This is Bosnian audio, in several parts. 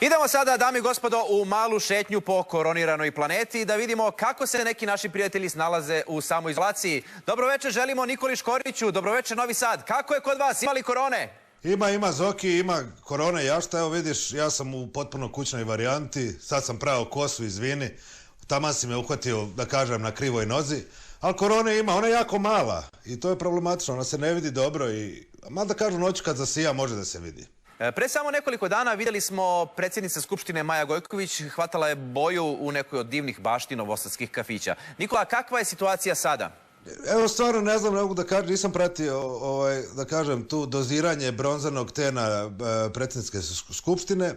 Idemo sada, dame i gospodo, u malu šetnju po koroniranoj planeti da vidimo kako se neki naši prijatelji snalaze u samoizolaciji. Dobroveče želimo Nikoli Škoriću, dobroveče Novi Sad. Kako je kod vas? Ima li korone? Ima Zoki, ima korone, jašta, evo vidiš, ja sam u potpuno kućnoj varijanti, sad sam pravo kosu, izvini, taman si me uhvatio, da kažem, na krivoj nozi, ali korone ima, ona je jako mala i to je problematično, ona se ne vidi dobro i, mada kažu noću kad zasija može da se vidi. Pre samo nekoliko dana vidjeli smo predsjednica Skupštine Maja Gojković hvatala je boju u nekoj od divnih bašti novosadskih kafića. Nikola, kakva je situacija sada? Evo stvarno ne znam, ne mogu da kažem, nisam pratio, da kažem, tu doziranje bronzanog tena predsjedničke skupštine,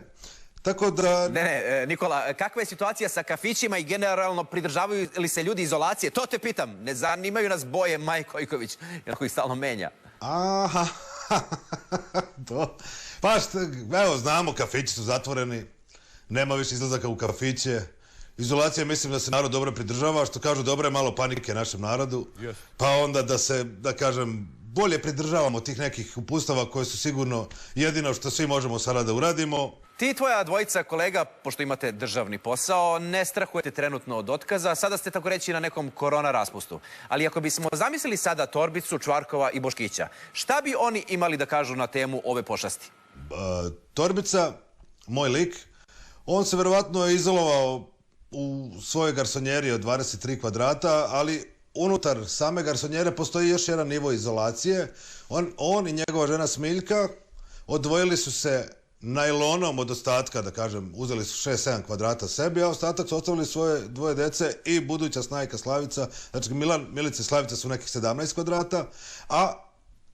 tako da... Ne, Nikola, kakva je situacija sa kafićima i generalno pridržavaju li se ljudi izolacije? To te pitam, ne zanimaju nas boje Maje Gojković, jer ih stalno menja. Aha, to... Pa evo, znamo, kafići su zatvoreni, nema više izlazaka u kafiće, izolacija mislim da se narod dobro pridržava, što kažu dobro je malo panike našem narodu, pa onda da se, da kažem, bolje pridržavamo tih nekih upustava koje su sigurno jedino što svi možemo sada da uradimo. Ti i tvoja dvojica kolega, pošto imate državni posao, ne strahujete trenutno od otkaza, sada ste tako reći na nekom korona raspustu. Ali ako bismo zamislili sada Torbicu, Čvarkova i Boškića, šta bi oni imali da kažu na temu ove pošasti? Torbica, moj lik, on se verovatno izolovao u svojoj garsonjeri od 23 kvadrata, ali unutar same garsonjere postoji još jedan nivo izolacije. On i njegova žena Smiljka odvojili su se najlonom od ostatka, da kažem, uzeli su 6-7 kvadrata sebi, a ostatak su ostavili svoje dvoje dece i buduća snajka Slavica, znači Milan, Milica i Slavica su nekih 17 kvadrata, a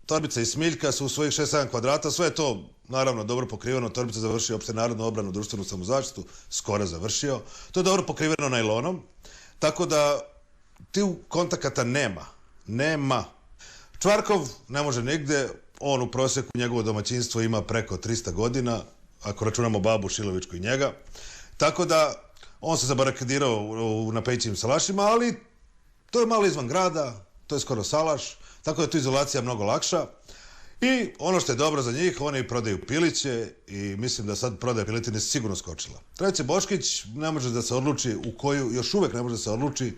Torbica i Smiljka su u svojih 6-7 kvadrata, sve je to naravno dobro pokriveno, Torbica završio opšte narodnu obranu, društvenu samozaštitu, skoro završio, to je dobro pokriveno najlonom, tako da tu kontakata nema. Čvarkov ne može nigde, on u prosjeku njegovo domaćinstvo ima preko 300 godina, ako računamo babu Šilovičku i njega, tako da on se zabarikadirao na Pejićim salašima, ali to je malo izvan grada, to je skoro salaš, tako da je tu izolacija mnogo lakša. I ono što je dobro za njih, oni prodaju piliće i mislim da sad prodaja piletine sigurno skočila. Treće, Boškić ne može da se odluči u koju, još uvek ne može da se odluči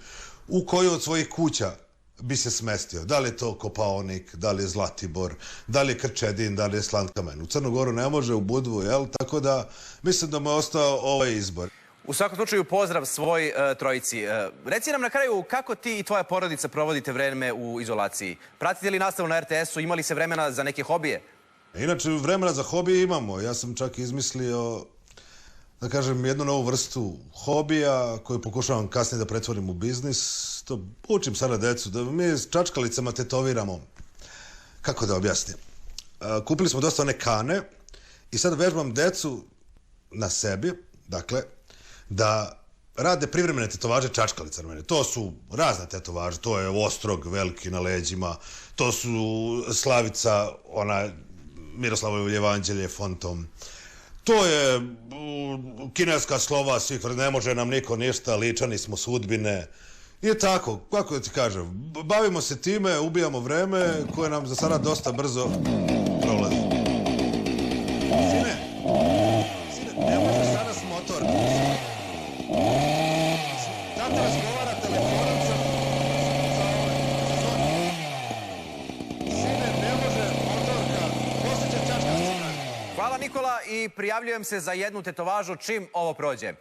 u koju od svojih kuća bi se smestio. Da li je to Kopaonik, da li je Zlatibor, da li je Krčedin, da li je Slankamen. U Crnu Goru ne može, u Budvu, jel? Tako da mislim da mu je ostao ovaj izbor. U svakom slučaju pozdrav svoj trojici. Reci nam na kraju kako ti i tvoja porodica provodite vreme u izolaciji. Pratite li nastavu na RTS-u, imali se vremena za neke hobije? Inače, vremena za hobije imamo. Ja sam čak izmislio, da kažem, jednu novu vrstu hobija koju pokušavam kasnije da pretvorim u biznis. To učim sada decu, da mi s čačkalicama tetoviramo. Kako da objasnim? Kupili smo dosta one kane i sad vežbam decu na sebi, dakle, da rade privremene tetovaže čačkalica na mene. To su razne tetovaže, to je ostrog veliki na leđima, to su Slavica, ona Miroslavljevo evanđelje fontom, to je kineska slova svih, ne može nam niko ništa, ličani smo sudbine. I tako, kako da ti kažem, bavimo se time, ubijamo vreme koje nam za sada dosta brzo prolazi. Sine, ne možeš sada s motorkom. Tata razgovara telefonom sa... Sine, ne može motorka, poslije će čačka se pravi. Hvala Nikola i prijavljujem se za jednu tetovažu čim ovo prođe.